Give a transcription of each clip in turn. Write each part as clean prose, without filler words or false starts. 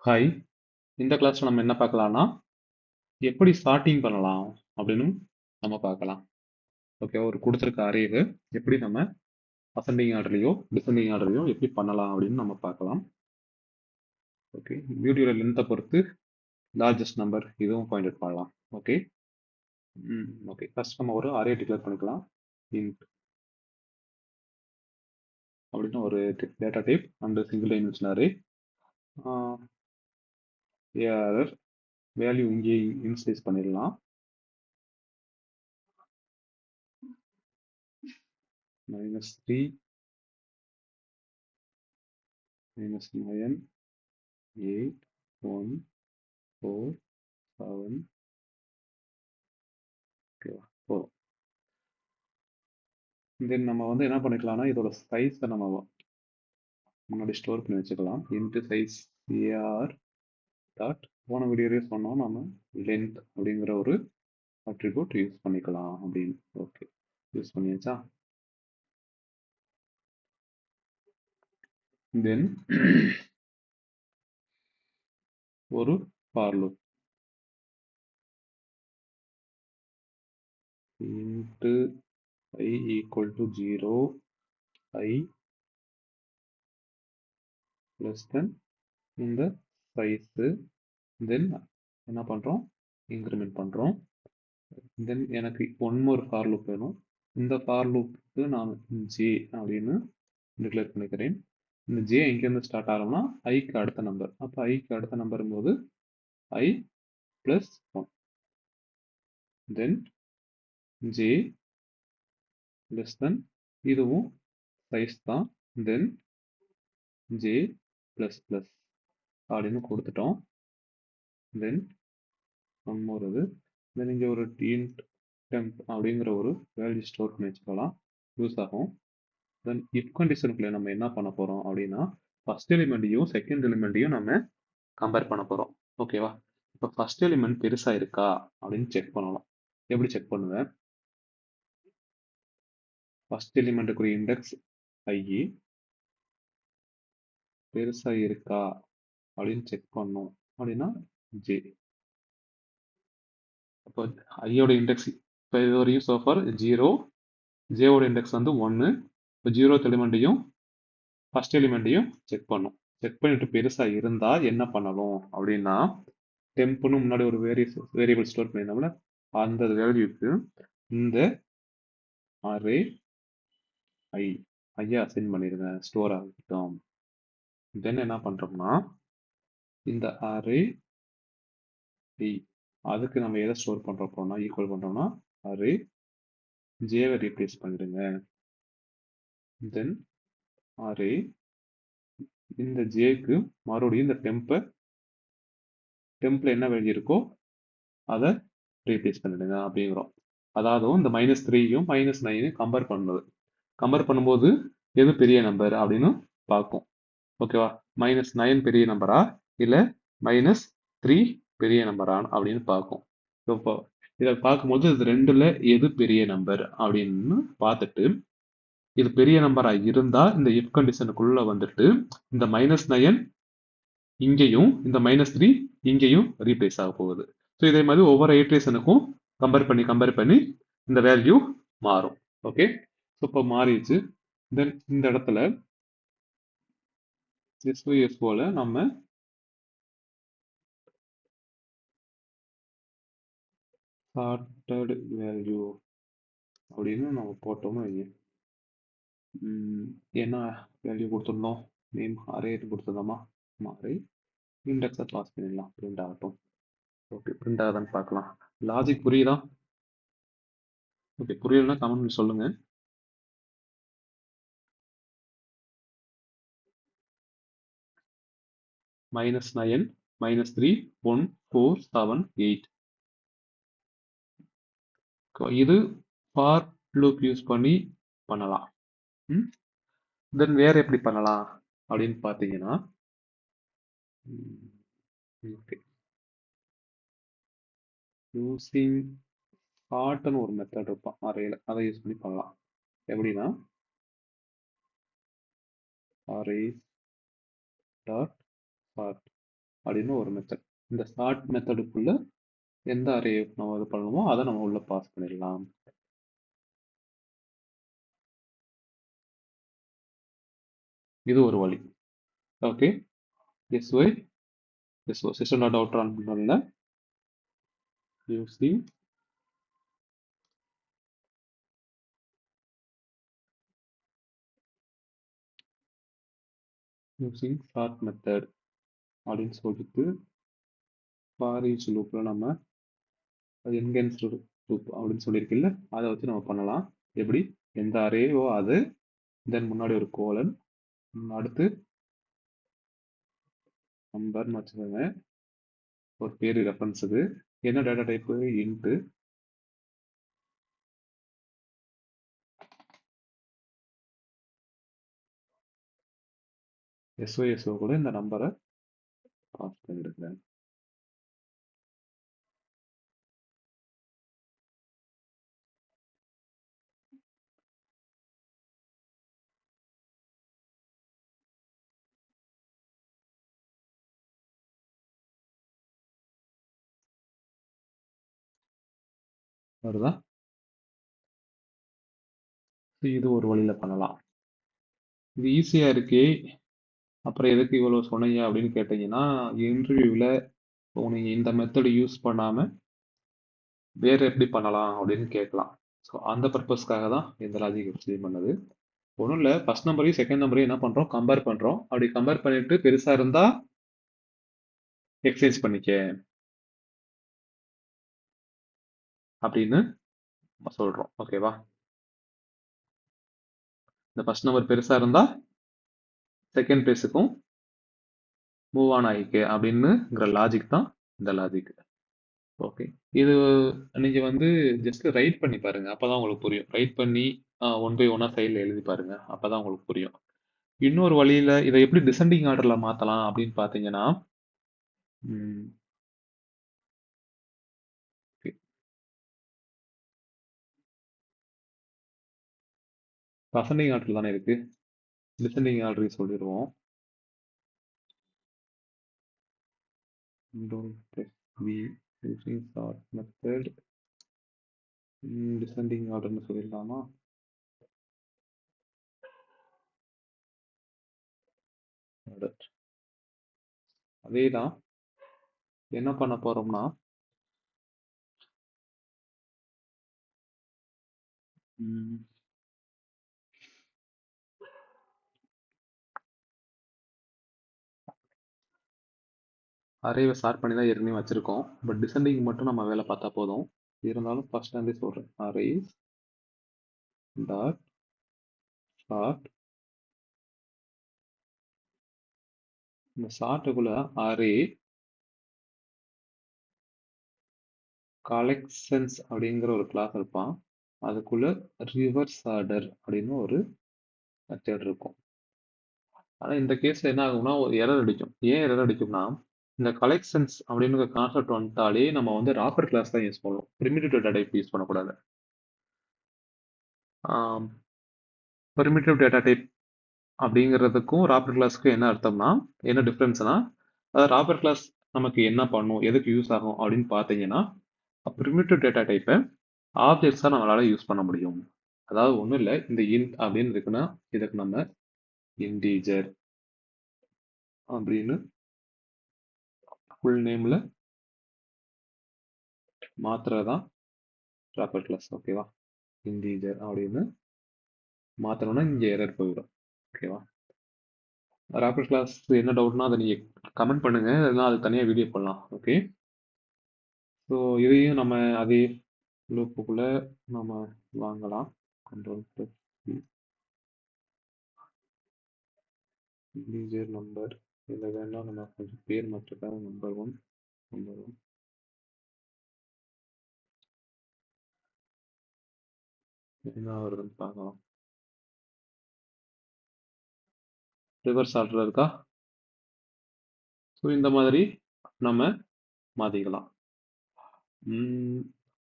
Hi, இந்த கிளாஸ்ல நம்ம என்ன பார்க்கலாம்னா எப்படி சார்ட்டிங் பண்ணலாம் அப்படின்னு நம்ம பார்க்கலாம். ஓகே, ஒரு கொடுத்துருக்க அரேவை எப்படி நம்ம அசெண்டிங் ஆர்டர்லையோ டிசெண்டிங் ஆர்டர்லையோ எப்படி பண்ணலாம் அப்படின்னு நம்ம பார்க்கலாம். ஓகே, வீடியோட லென்த்தை பொறுத்து லார்ஜஸ்ட் நம்பர் இதுவும் பாயிண்ட் அவுட் பண்ணலாம். ஓகே. ஓகே, ஃபர்ஸ்ட் நம்ம ஒரு அரே டிக்ளேர் பண்ணிக்கலாம். இன்ட் அப்படின்னு ஒரு data type and single dimension array. ARR value இங்கே இன்ஸ்லைஸ் பண்ணிடலாம். -3 -9 8 1 4 7 ஓகேவா போதும். தென் நம்ம வந்து என்ன பண்ணிக்கலாம்னா இதோட சைஸை நம்ம முன்னாடி ஸ்டோர் பண்ணி வச்சுக்கலாம். இன்ட்டு சைஸ் ஏஆர் டாட் போன வீடியோலேயே சொன்னோம் நம்ம லென்த் அப்படிங்கிற ஒரு அட்ரிபியூட் யூஸ் பண்ணிக்கலாம் அப்படின்னு. ஓகே, யூஸ் பண்ணியாச்சா? தென் ஒரு for loop into I equal to 0 I less than இந்த சைஸு. தென் என்ன பண்ணுறோம், இன்க்ரிமெண்ட் பண்ணுறோம். தென் எனக்கு ஒன் மோர் ஃபார் லூப் வேணும். இந்த ஃபார் லூப்புக்கு நான் ஜே அப்படின்னு டிக்ளேர் பண்ணிக்கிறேன். இந்த ஜே எங்கேருந்து ஸ்டார்ட் ஆகும்னா ஐக்கு அடுத்த நம்பர். அப்போ ஐக்கு அடுத்த நம்பரும் போது I plus one. Then J less then இதுவும் சைஸ் தான். தென் ஜே பிளஸ் பிளஸ் அப்படின்னு கொடுத்துட்டோம். தென் ஒன் மோர் இது. தென் இங்கே ஒரு இன்ட் டெம்ப் அப்படிங்கிற ஒரு வேல்யூ ஸ்டோர் பண்ணி வச்சுக்கலாம், யூஸ் ஆகும். தென் இஃப் கண்டிஷனுக்குள்ள நம்ம என்ன பண்ண போறோம் அப்படின்னா ஃபர்ஸ்ட் எலிமெண்ட்டையும் செகண்ட் எலிமெண்ட்டையும் நம்ம கம்பேர் பண்ண போறோம். ஓகேவா? இப்போ ஃபர்ஸ்ட் எலிமெண்ட் பெருசா இருக்கா அப்படின்னு செக் பண்ணலாம். எப்படி செக் பண்ணுவேன்? ஃபர்ஸ்ட் எலிமெண்ட்டுக்குரிய இண்டெக்ஸ் ஐ பெருசா இருக்கா அப்படின்னு செக் பண்ணோம் அப்படின்னா ஜே. அப்போ ஐயோட இண்டெக்ஸ் இப்போ இது வரையும் சோஃபார் 0, ஜேவோட இண்டெக்ஸ் வந்து 1. இப்போ 0th எலிமெண்ட்டையும் ஃபர்ஸ்ட் எலிமெண்ட்டையும் செக் பண்ணும். செக் பண்ணிட்டு பெருசா இருந்தா என்ன பண்ணணும் அப்படின்னா டெம்ப்னு முன்னாடி ஒரு வேரியபிள் ஸ்டோர் பண்ணியிருந்தோம்ல, அந்த வேல்யூக்கு இந்த அரே ஐயா அசைன் பண்ணிடுங்க, ஸ்டோர் ஆகிட்டோம். தென் என்ன பண்றோம்னா இந்த அரே அதுக்கு நம்ம எதை ஸ்டோர் பண்றோம்னா ஈக்குவல் பண்றோம்னா அரே ஜேவை ரீப்ளேஸ் பண்ணிடுங்க. தென் அரே இந்த ஜேக்கு மறுபடியும் இந்த டெம்ப்ல என்ன வேல்யூ இருக்கோ அதை ரீப்ளேஸ் பண்ணிடுங்க அப்படிங்கிறோம். அதாவது இந்த -3யும் -9 கம்பேர் பண்ணும்போது எது பெரிய நம்பர் அப்படின்னு பார்க்கும். ஓகேவா? -9 பெரிய நம்பரா இல்ல -3 பெரிய நம்பரா அப்படின்னு பார்க்கும். இப்போ இதை பார்க்கும்போது இது ரெண்டுல எது பெரிய நம்பர் அப்படின்னு பார்த்துட்டு இது பெரிய நம்பரா இருந்தா இந்த இஃப் கண்டிஷனுக்குள்ள வந்துட்டு இந்த -9 இங்கேயும் இந்த -3 இங்கேயும் ரீப்ளேஸ் ஆக போகுது. ஸோ இதே மாதிரி ஒவ்வொரு ஐட்ரேஷனுக்கும் கம்பேர் பண்ணி இந்த வேல்யூ மாறும். ஓகே, ஸோ இப்போ மாறிடுச்சு. தென் இந்த இடத்துல SYSOல நம்ம சார்ட்டட் வேல்யூ அப்படின்னு நம்ம போட்டோம்னு வைங்க. என்ன வேல்யூ கொடுத்துருந்தோம்? நேம் அரே கொடுத்துருந்தோமா? அரே இண்டெக்ஸை பாஸ் பண்ணிடலாம், பிரிண்ட் ஆகட்டும். ஓகே, பிரிண்ட் ஆகுதான்னு பார்க்கலாம். லாஜிக் புரியுதா? ஓகே, புரியலன்னா கமெண்ட் சொல்லுங்க. -9 -3 1 4 7 8. இது ஃபார் லூப் யூஸ் பண்ணி பண்ணலாம். தென் வேற எப்படி பண்ணலாம் அப்படின்னு பார்த்தீங்கன்னா ஓகே, யூசிங் சார்ட்னு ஒரு மெத்தட் இருப்பான் அரேல, அதை யூஸ் பண்ணி பண்ணலாம். எப்படின்னா அரே டாட் சார்ட் அப்படின்னு ஒரு மெத்தட். இந்த ஸ்டார்ட் மெத்தடுக்குள்ள எந்த அரே நம்ம இது பண்ணணுமோ அதை நம்ம உள்ள பாஸ் பண்ணிடலாம். இது ஒரு வழி. Okay, SY system dot out run பண்ணல using start method அப்படின்னு சொல்லிட்டு for each loopல நம்ம என்கேன்ஸ் லூப் அப்படின்னு சொல்லியிருக்குல்ல, அதை வச்சு நம்ம பண்ணலாம். எப்படி? எந்த அரேவோ அது, தென் முன்னாடி ஒரு கோலன், அடுத்து நம்பர்னு வச்சுக்கோங்க, ஒரு பேர் ரெஃபரன்ஸுக்கு, என்ன டேட்டா டைப்பு இன்ட்டு, SYSO கூட இந்த நம்பரை பாஸ் பண்ணிடுங்க. வருதா? இது ஒரு வழியில பண்ணலாம். இது ஈஸியா இருக்கே, அப்புறம் எதுக்கு இவ்வளவு சொன்னீங்க அப்படின்னு கேட்டீங்கன்னா, இன்டர்வியூவில் நீங்க இந்த மெத்தட் யூஸ் பண்ணாம வேற எப்படி பண்ணலாம் அப்படின்னு கேட்கலாம். ஸோ அந்த பர்பஸ்க்காக தான் இந்த லாஜிக் எக்ஸ்பிளைன் பண்ணது. ஒன்றும் இல்லை, ஃபர்ஸ்ட் நம்பரையும் செகண்ட் நம்பரையும் என்ன பண்றோம், கம்பேர் பண்றோம். அப்படி கம்பேர் பண்ணிட்டு பெருசா இருந்தா எக்ஸ்சேஞ்ச் பண்ணிக்க அப்படின்னு சொல்றோம். ஓகேவா? இந்த ஃபர்ஸ்ட் நம்பர் பெருசா இருந்தா செகண்ட் பிளேஸுக்கும் மூவ் ஆன் ஆகிக்க அப்படின்னுங்கிற லாஜிக் தான் இந்த லாஜிக். ஓகே, இது நீங்க வந்து ஜஸ்ட் ரைட் பண்ணி பாருங்க, அப்பதான் உங்களுக்கு புரியும். ரைட் பண்ணி ஒன் பை ஒன்னா சைடில் எழுதி பாருங்க, அப்பதான் உங்களுக்கு புரியும். இன்னொரு வழியில இதை எப்படி டிசெண்டிங் ஆர்டர்ல மாத்தலாம் அப்படின்னு பாத்தீங்கன்னா, அசெண்டிங் ஆர்டர் தானே இருக்கு, டிசெண்டிங் ஆர்டர் சொல்லிடுவோம். Control plus V using sort method. Descending ஆர்டர்னு சொல்லிடலாமா? அதே தான். என்ன பண்ண போறோம்னா, அரேவை ஸ்டார்ட் பண்ணி தான் ஏற்கனவே வச்சிருக்கோம். பட் டிசெண்டிங் மட்டும் நம்ம வேலை பார்த்தா போதும். இருந்தாலும் ஃபர்ஸ்ட் வந்து சொல்றேன், அரேஸ் டாட் ஸ்டார்ட். இந்த ஸ்டார்ட்டுக்குள்ள அரே கலெக்ஷன்ஸ் அப்படிங்கிற ஒரு கிளாஸ் இருப்பான். அதுக்குள்ள ரிவர்ஸ் ஆர்டர் அப்படின்னு ஒரு மெத்தட் இருக்கும். ஆனா இந்த கேஸ்ல என்ன ஆகும்னா ஒரு எரர் அடிக்கும். ஏன் எரர் அடிக்கும்னா, இந்த கலெக்ஷன்ஸ் அப்படின்னு கான்செப்ட் வந்துட்டாலே நம்ம வந்து ராப்பர் கிளாஸ் தான் யூஸ் பண்ணுவோம், பிரிமிட்டிவ் டேட்டா டைப் யூஸ் பண்ணக்கூடாது. பிரிமிட்டிவ் டேட்டா டைப் அப்படிங்கிறதுக்கும் ராப்பர் கிளாஸ்க்கும் என்ன அர்த்தம்னா, என்ன டிஃப்ரென்ஸ்னா, அதாவது ராப்பர் கிளாஸ் நமக்கு என்ன பண்ணும், எதுக்கு யூஸ் ஆகும் அப்படின்னு பார்த்தீங்கன்னா, பிரிமிட்டிவ் டேட்டா டைப்பை ஆப்ஜெக்ட்ஸாக நம்மளால யூஸ் பண்ண முடியும். அதாவது ஒன்றும் இல்லை, இந்த இன்ட் அப்படின்னு இருக்குன்னா இதுக்கு நம்ம இன்டீஜர் அப்படின்னு ஃபுல் நேம்ல மாத்துறதுதான் ராப்பர் கிளாஸ். ஓகேவா? இன்டீஜர் அப்படின்னு மாத்தணும்னா இங்க எரர் போயிடும். ஓகேவா? ராப்பர் கிளாஸ் என்ன டவுட்னா அதை நீங்க கமெண்ட் பண்ணுங்க, இல்லைன்னா அது தனியாக வீடியோ பண்ணலாம். ஓகே, ஸோ இதையும் நம்ம அதே லூப்புக்குள்ள நம்ம வாங்கலாம். கண்ட்ரோல் ப்ளஸ் இன்டீஜர் நம்பர், இதில் வேணால் நம்ம கொஞ்சம் பேர் மாற்றிருக்காங்க. நம்பர் ஒன் என்ன வருதுன்னு பார்க்கலாம். ரிவர்ஸ் ஆர்டர் இருக்கா? ஸோ இந்த மாதிரி நம்ம மாற்றிக்கலாம்.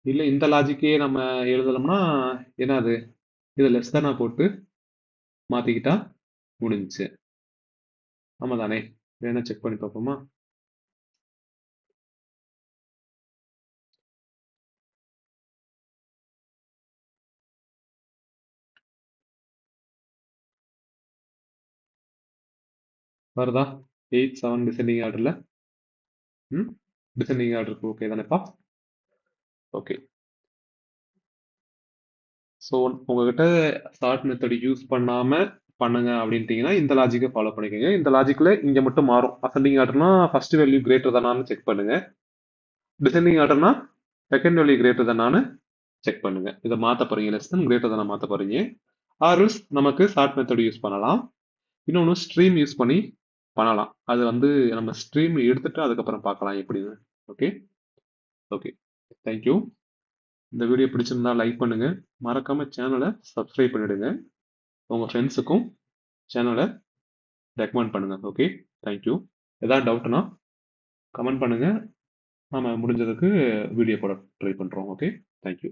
இல்லை இந்த லாஜிக்கே நம்ம எழுதலாம்னா என்னது, இதை லெஸ் தானா போட்டு மாற்றிக்கிட்டா முடிஞ்சுச்சு. ஆமாம் தானே? வேணா செக் பண்ணி பார்ப்போமா? வருதா? 8 7 டிசெண்டிங் ஆர்டர்ல. ம் டிசெண்டிங் ஆர்டருக்கு ஓகே தானேப்பா? ஓகே. ஸோ உங்ககிட்ட சார்ட் மெத்தட் யூஸ் பண்ணாம பண்ணுங்க அப்படின்ட்டீங்கன்னா இந்த லாஜிக்கை ஃபாலோ பண்ணிக்கோங்க. இந்த லாஜிக்ல இங்க மட்டும் மாறும். அசெண்டிங் ஆர்டர்னா ஃபர்ஸ்ட் வேல்யூ கிரேட்டர் தானான்னு செக் பண்ணுங்க. டிசெண்டிங் ஆர்டர்னா செகண்ட் வேல்யூ கிரேட்டர் தானான்னு செக் பண்ணுங்க. இதை மாத்த போறீங்க, லெஸ் தென் கிரேட்டர் தானே மாத்த போறீங்க. ஆர்எல்ஸ் நமக்கு சார்ட் மெத்தட் யூஸ் பண்ணலாம். இன்னொன்று ஸ்ட்ரீம் யூஸ் பண்ணி பண்ணலாம். அது வந்து நம்ம ஸ்ட்ரீம் எடுத்துட்டு அதுக்கப்புறம் பார்க்கலாம் எப்படின்னு. Okay okay, thank you. இந்த வீடியோ பிடிச்சிருந்தா லைக் பண்ணுங்க. மறக்காம சேனலை சப்ஸ்கிரைப் பண்ணிடுங்க. உங்க ஃப்ரெண்ட்ஸுக்கும் சேனலை ரெக்கமெண்ட் பண்ணுங்க. Okay, thank you. ஏதாவது டவுட்னா கமெண்ட் பண்ணுங்க. நாம முடிஞ்சதுக்கு வீடியோ போட ட்ரை பண்றோம். Okay, thank you.